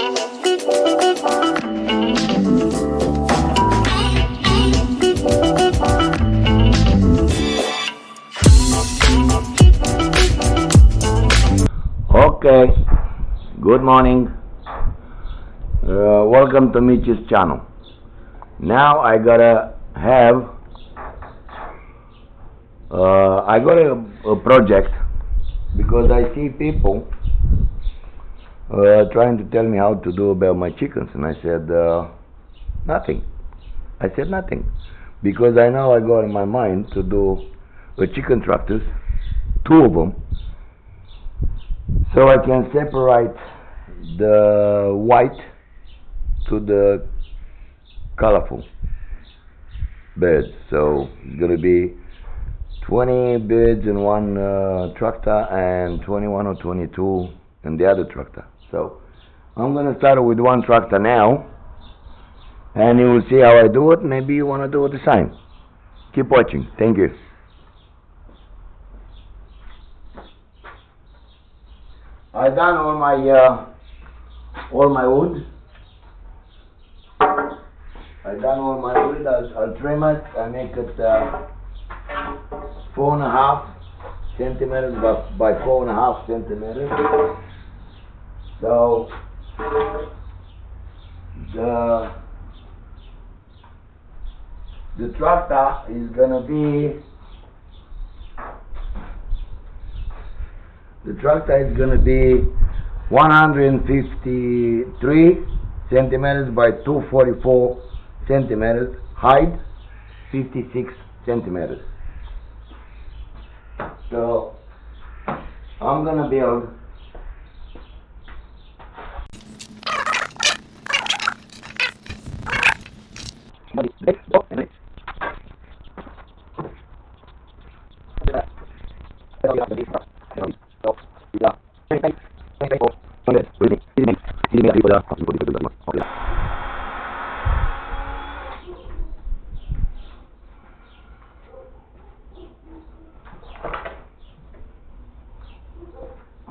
Okay, good morning. Welcome to Mitch's channel. Now I gotta have I got a project because I see people trying to tell me how to do about my chickens, and I said nothing. I said nothing because I know I got in my mind to do chicken tractors, two of them, so I can separate the white to the colorful birds. So it's gonna be 20 birds in one tractor and 21 or 22 in the other tractor. So I'm gonna start with one tractor now, and you will see how I do it. Maybe you wanna do it the same. Keep watching. Thank you. I done all my wood. I'll trim it. I make it 4.5 centimeters by 4.5 centimeters. So the tractor is gonna be 153 centimeters by 244 centimeters, height 56 centimeters. So I'm gonna build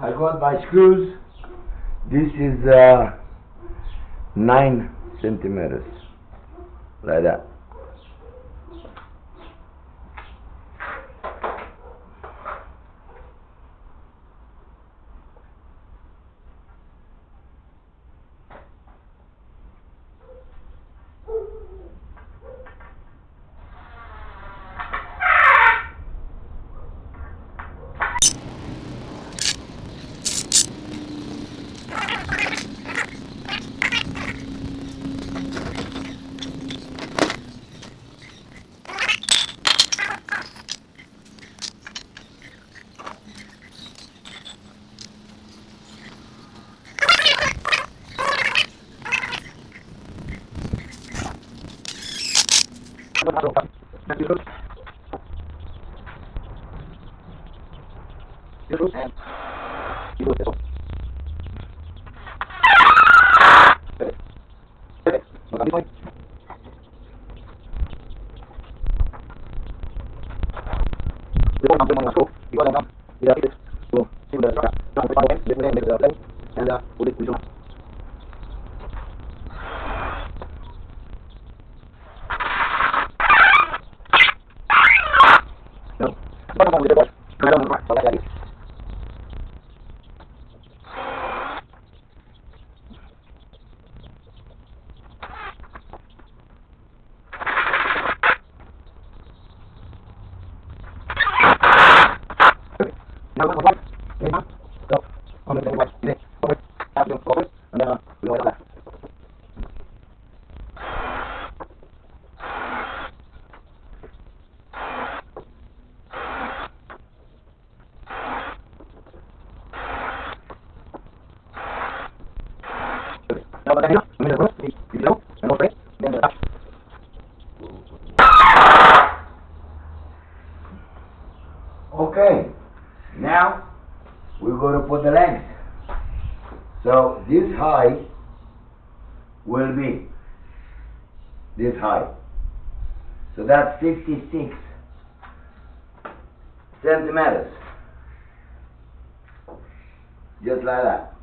I got my screws. This is 9 centimeters, like that. Okay, now we're going to put the length. So this height will be this height. So that's 66 centimeters. Just like that.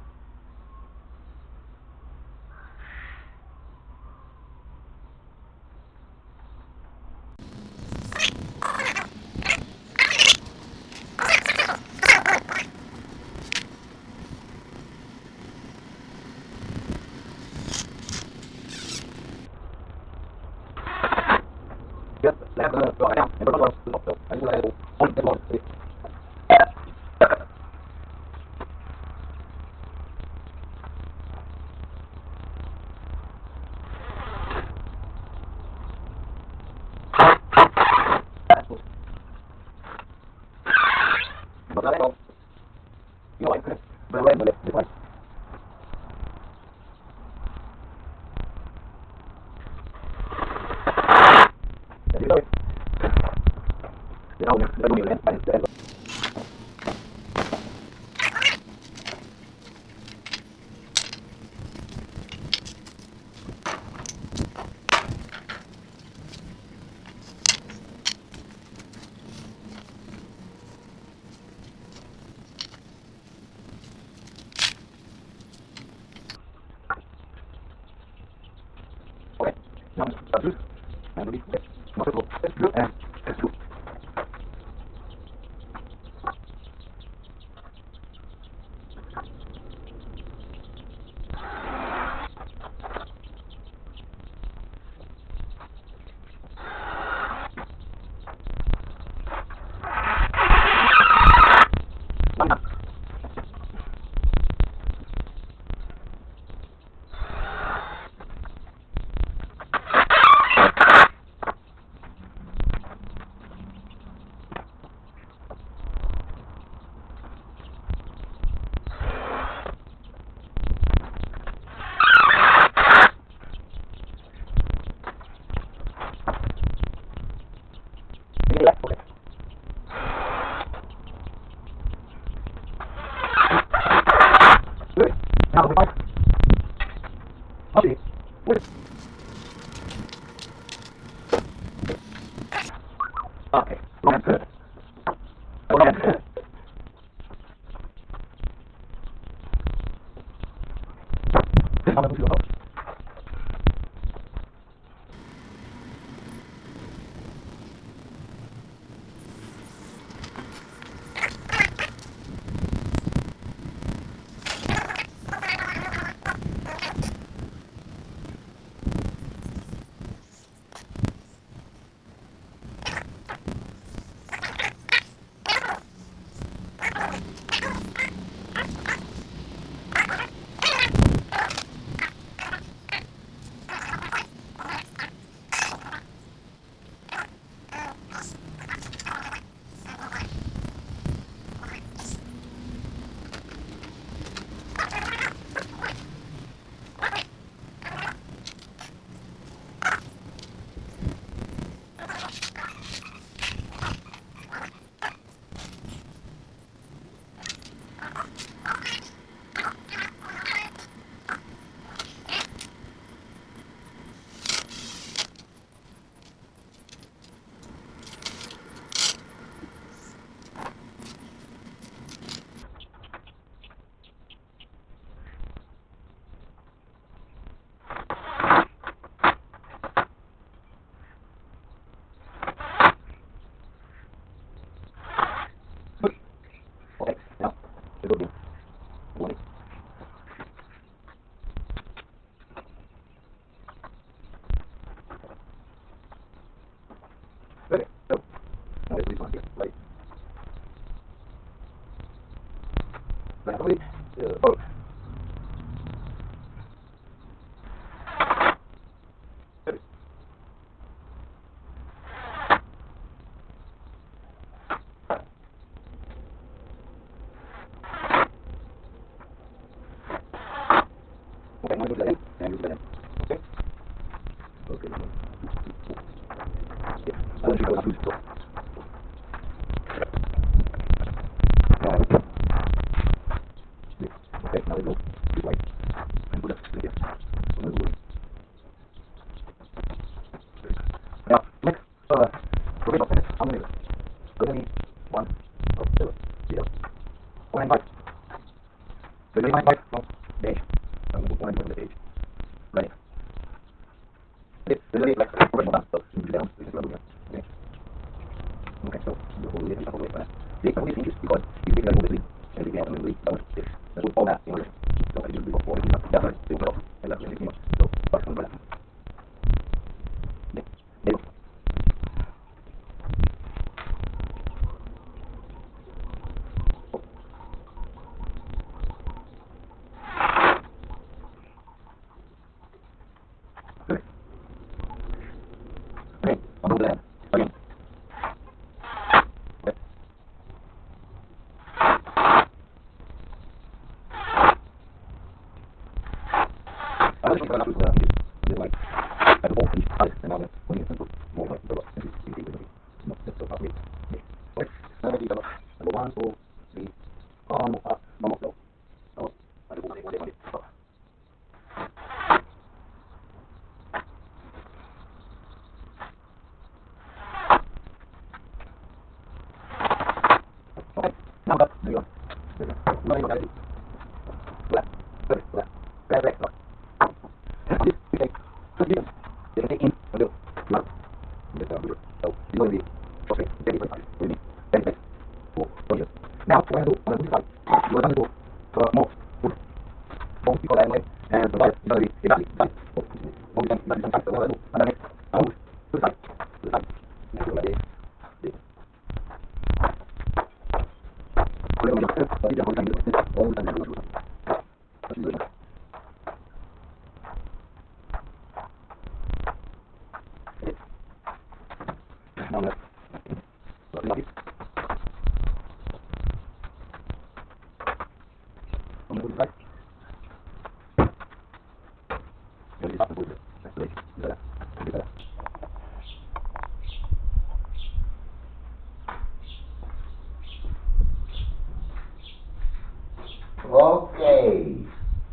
Okay,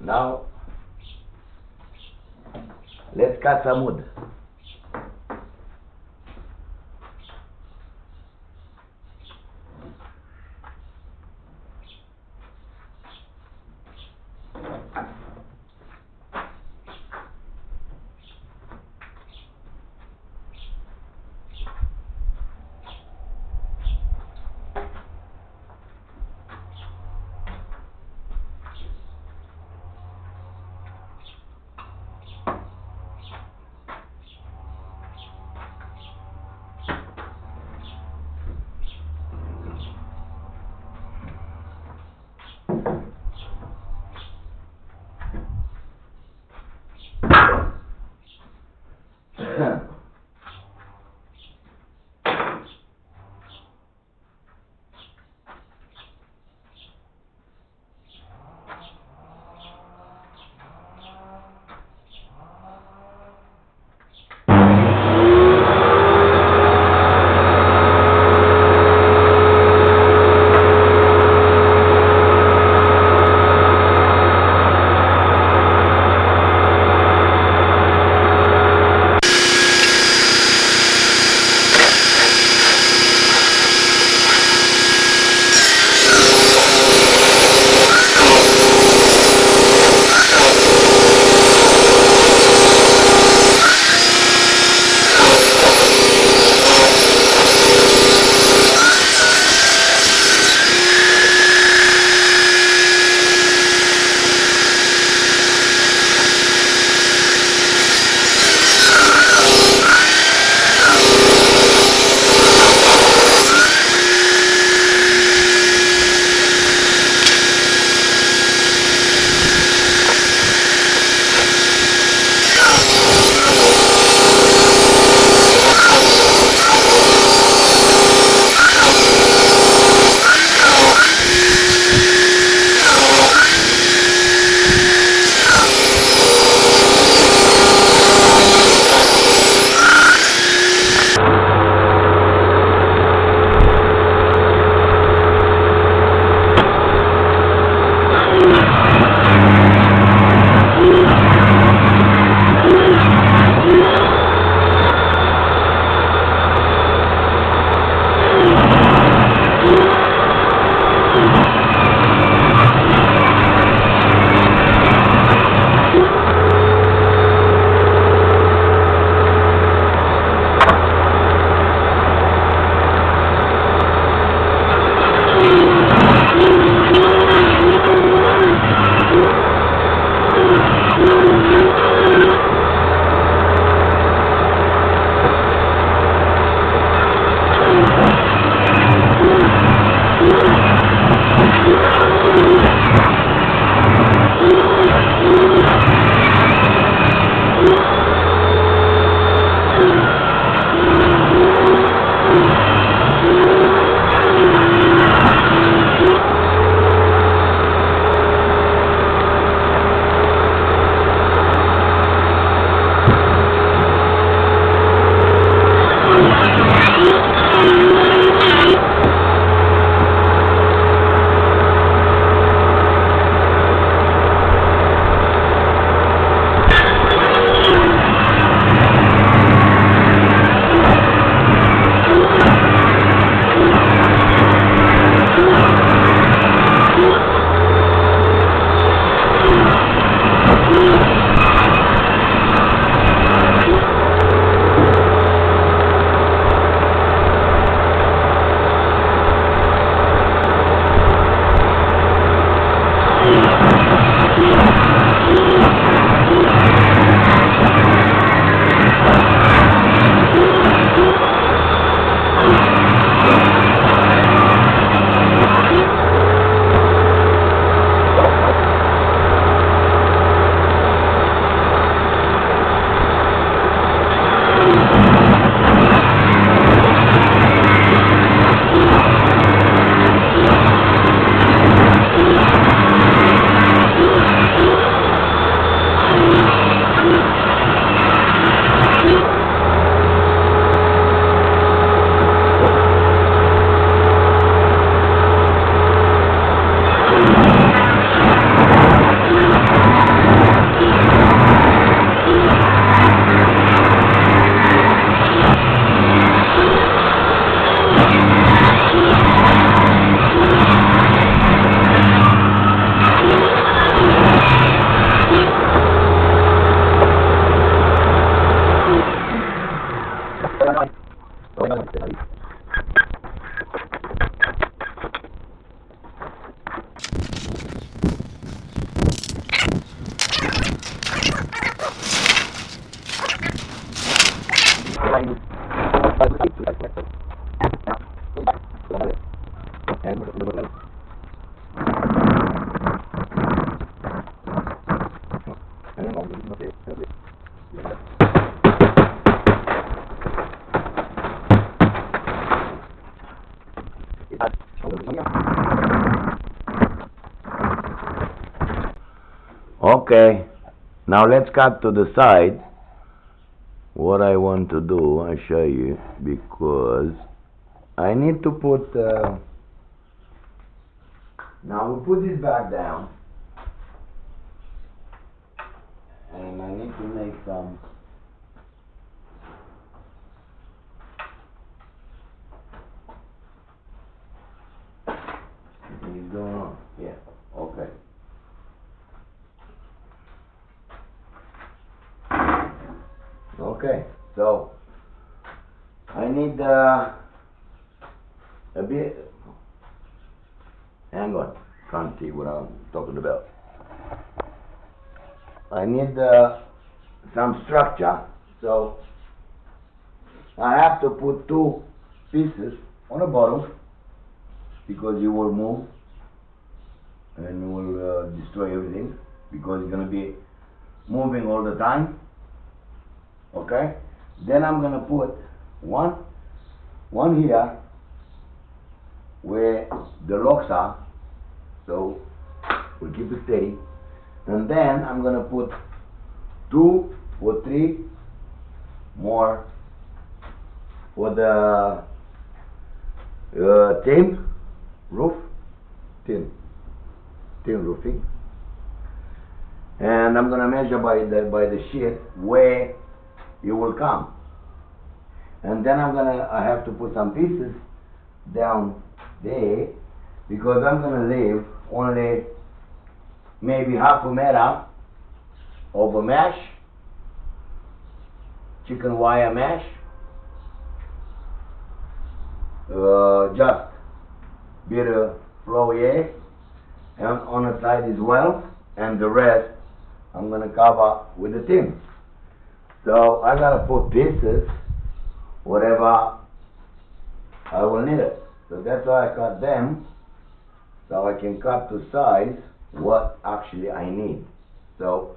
now let's cut some wood. Okay, now let's cut to the side. What I want to do, I'll show you, because I need to put, now we put this back down, and I need to make some, what's going on? Yeah, okay. Okay, so I need a bit, hang on, can't see what I'm talking about. I need some structure, so I have to put two pieces on the bottom, because you will move and you will destroy everything, because it's going to be moving all the time. Okay, then I'm going to put one here where the locks are, so we'll keep it steady, and then I'm going to put 2 or 3 more for the tin roofing, and I'm going to measure by the sheet where it will come, and then I have to put some pieces down there, because I'm going to leave only maybe half a meter of a mesh, chicken wire mesh, just bit of flow air, and on the side as well, and the rest I'm going to cover with the tin. So I gotta put pieces, whatever I will need it. So that's why I cut them, so I can cut to size what actually I need. So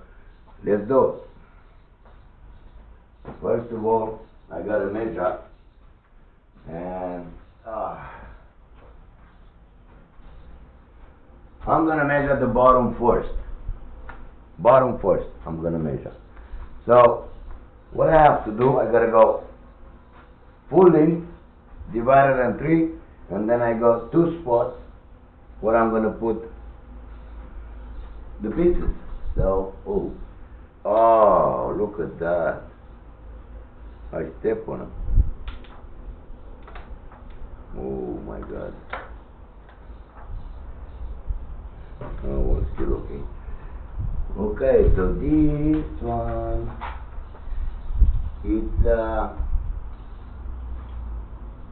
let's do it. First of all, I gotta measure, and I'm gonna measure the bottom first. Bottom first, I'm gonna measure. So what I have to do, I gotta go full length, divided in 3, and then I go 2 spots where I'm gonna put the pieces. So, oh, look at that. I step on them. Oh my God. Oh, well, still okay. Okay, so this one, it's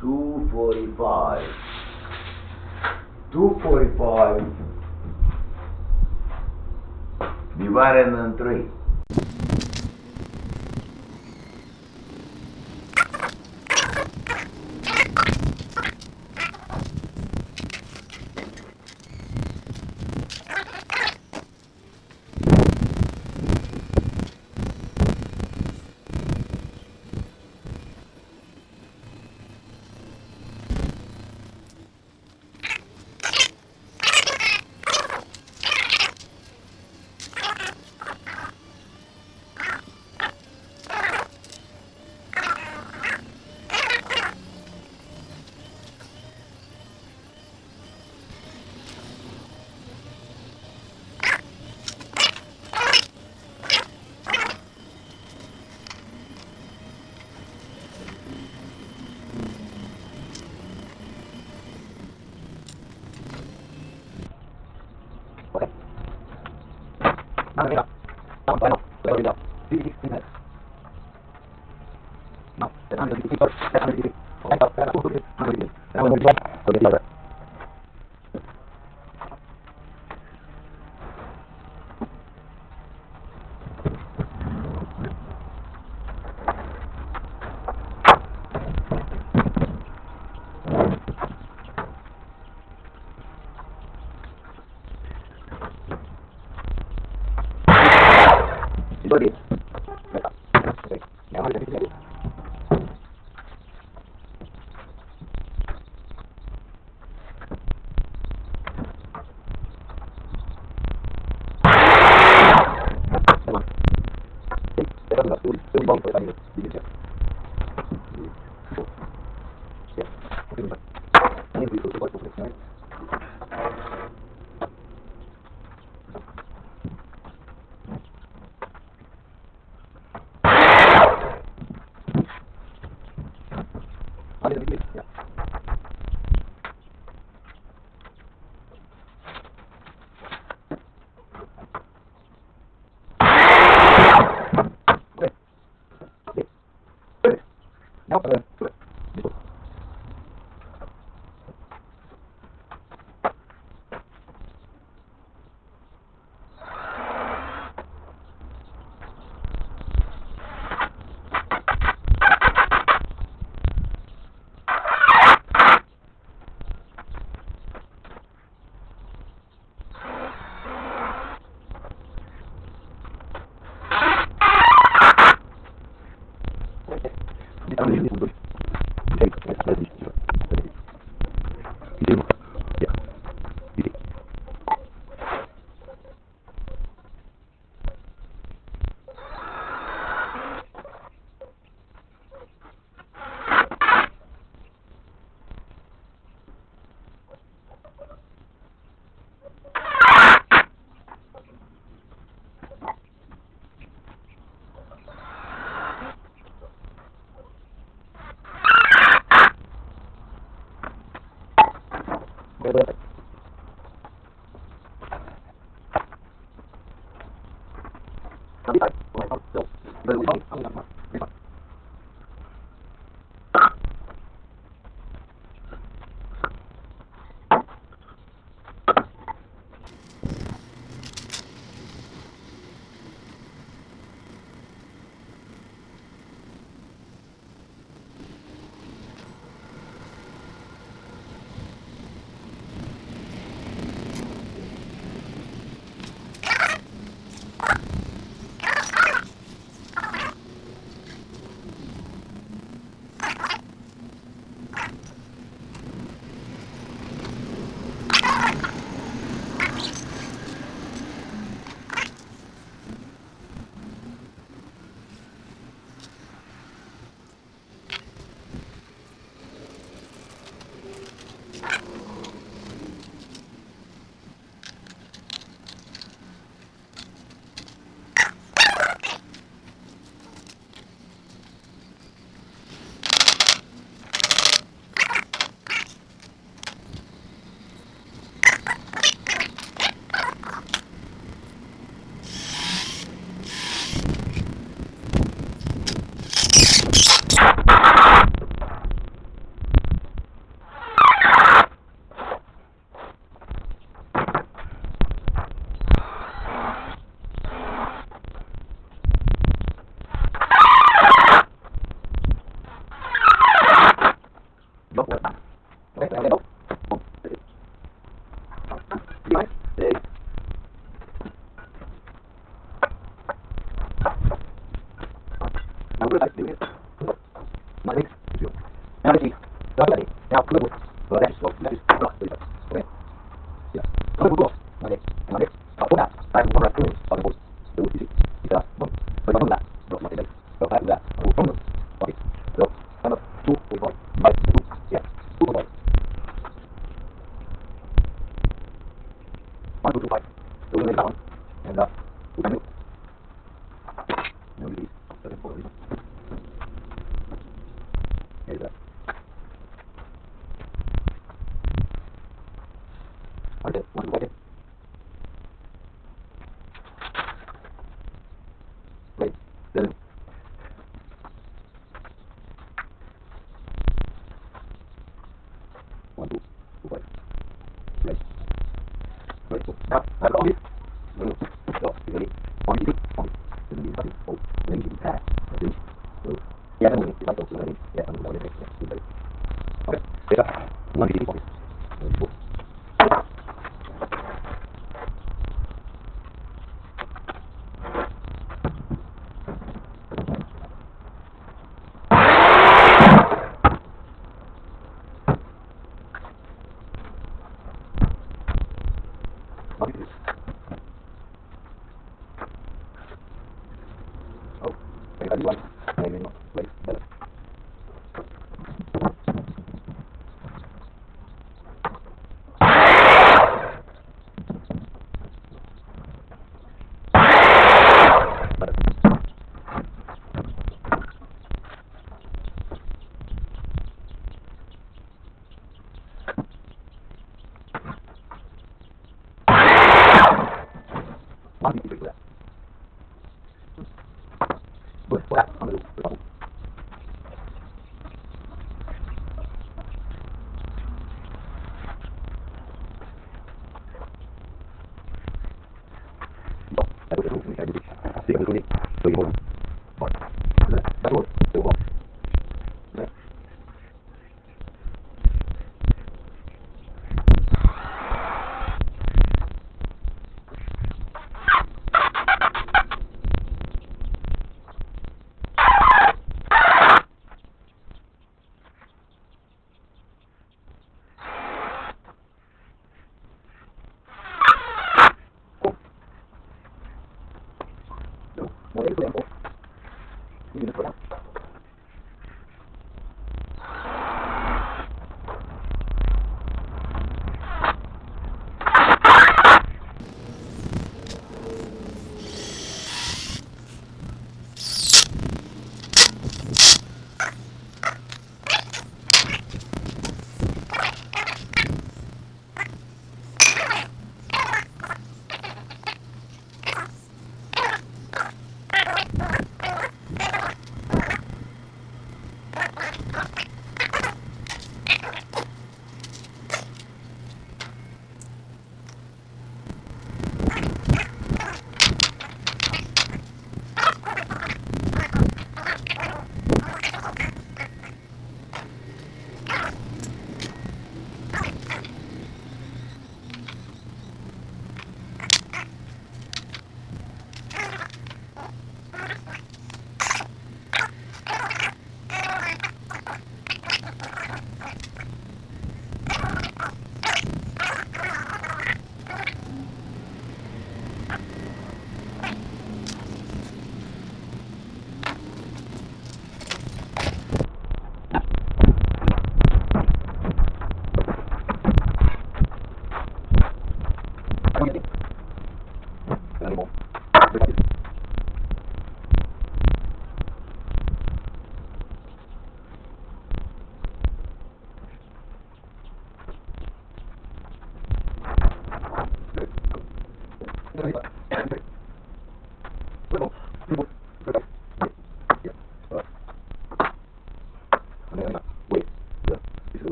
245. 245 divided in 3. Enjoy this. Okay. Now, how do you get Now,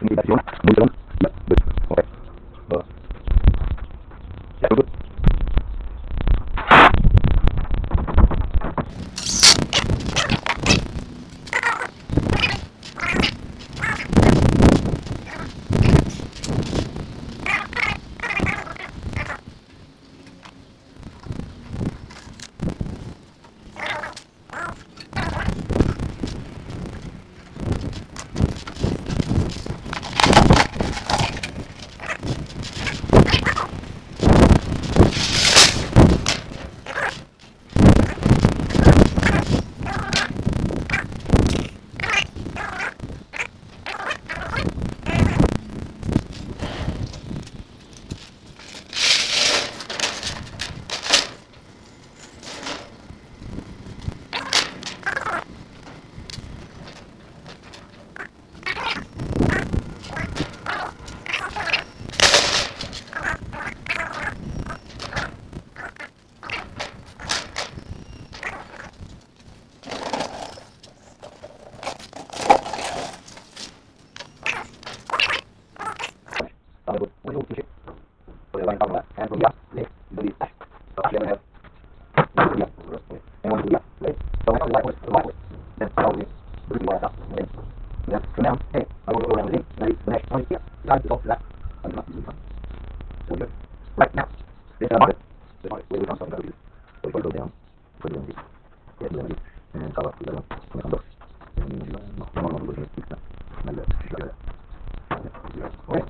Invitación, muy bien. Ok. Ya, good. Right now, this is a market. The market where we come from, we go down, put it in this, and cover the other one. Okay.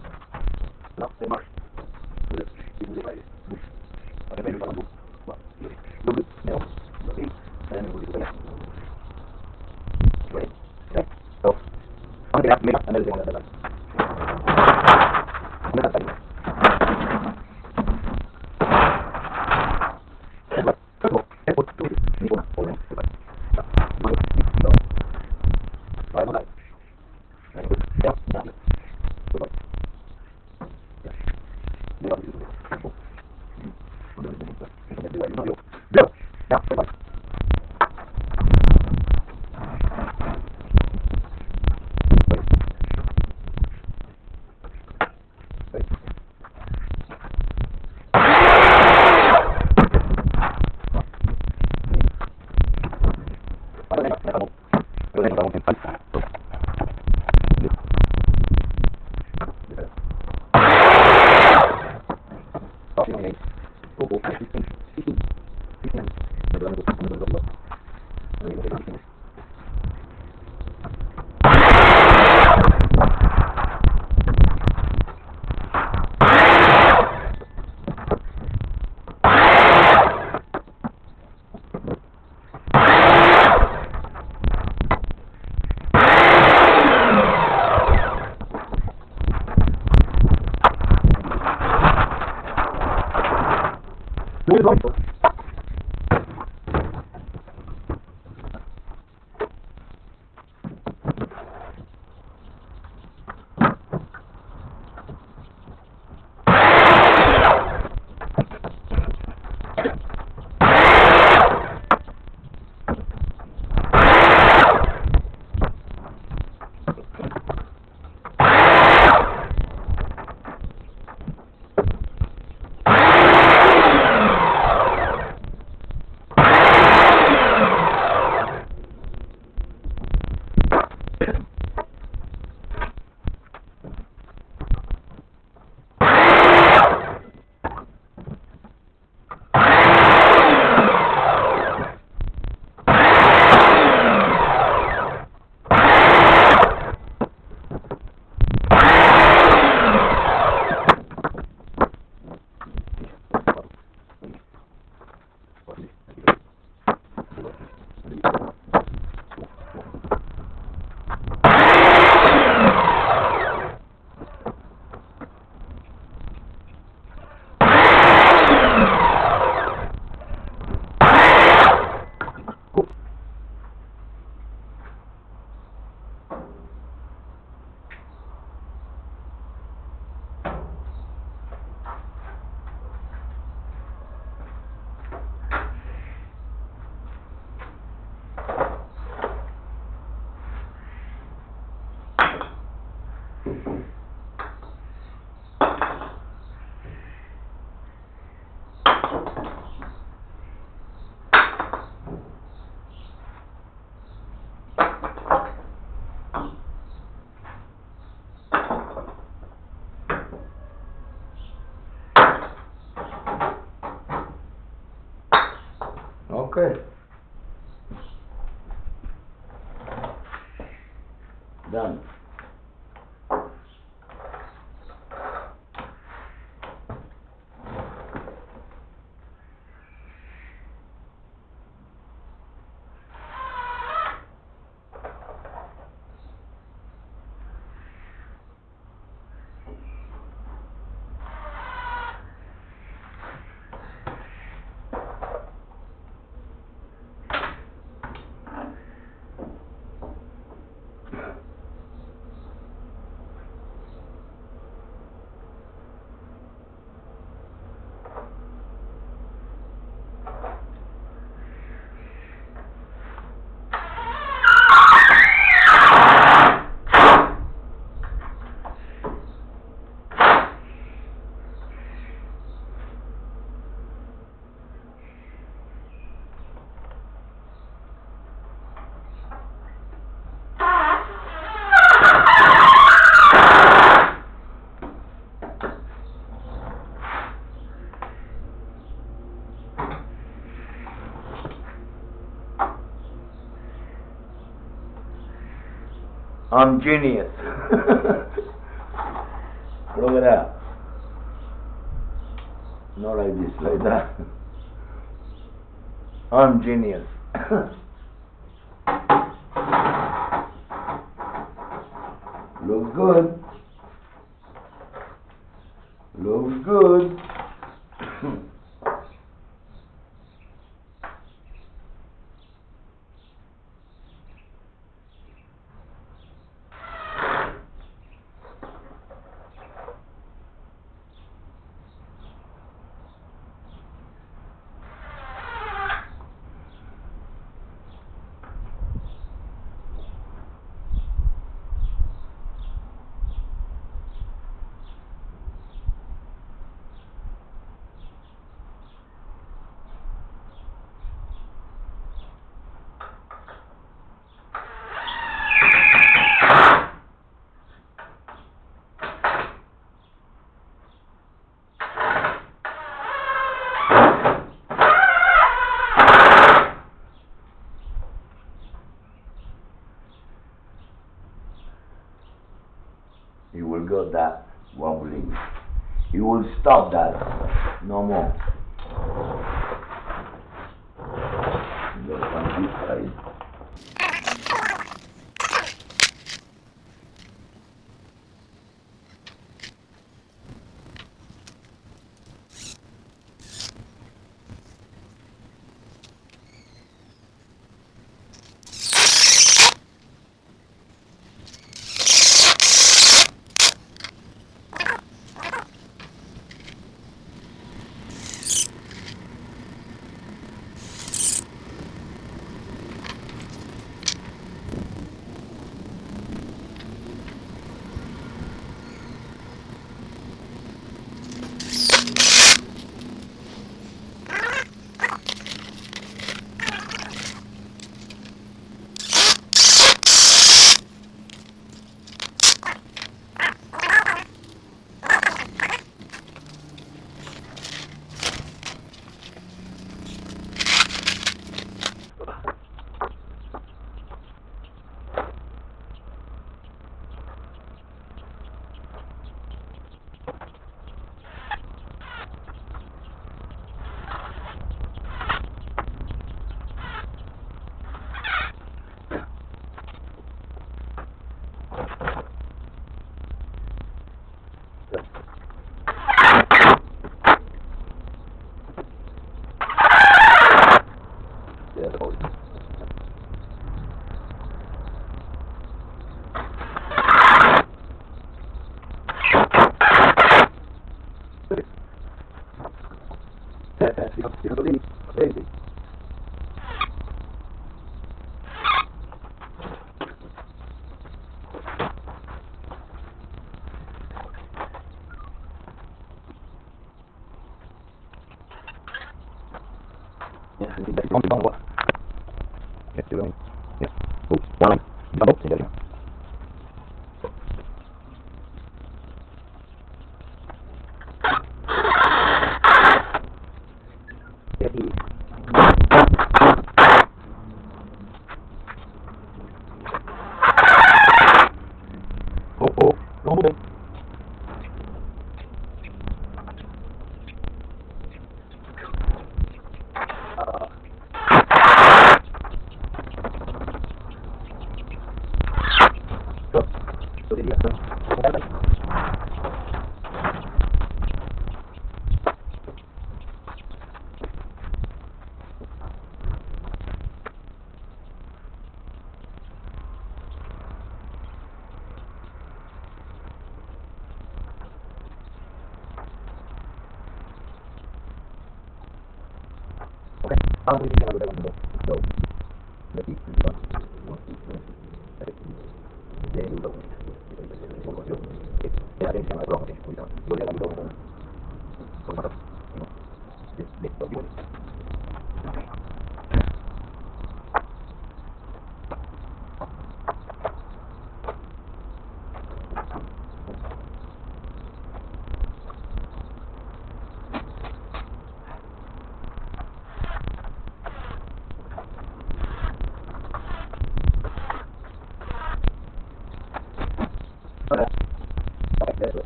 No, the market. So, one thing I have to make, another thing I have to like. Okay. Done. I'm genius. Look at that. Not like this, like that. I'm genius. Looks good. Looks good. You will get that wobbling. You will stop that. No more. Look on this side. Yeah, that's wrong. What? Yeah, still going. Yeah. Oh, one line. Double. See that? Yeah. How many people are going to go? So, let's see. There you go. Yeah, then I brought it. So let me go. So what else? Let's go. Okay. Okay, that's it.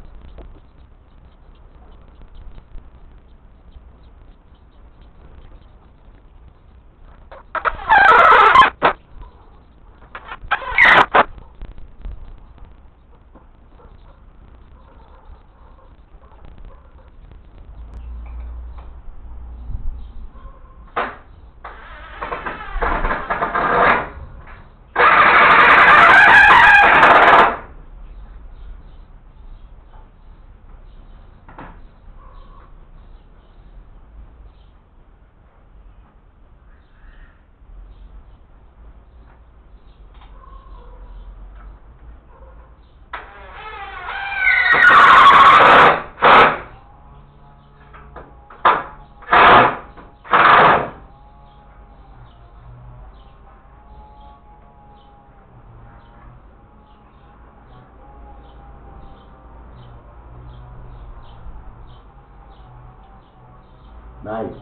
Nice.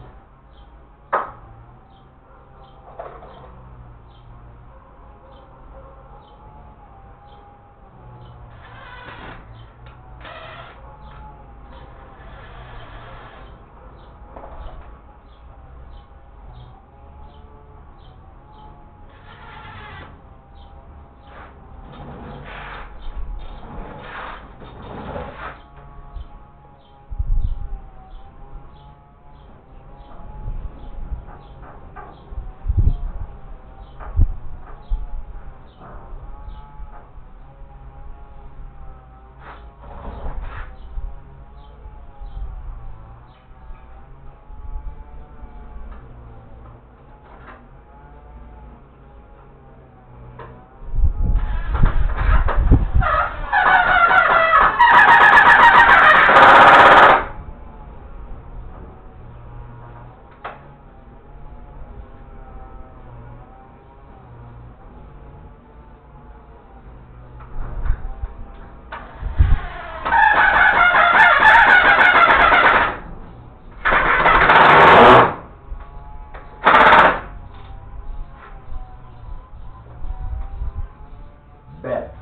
Bet.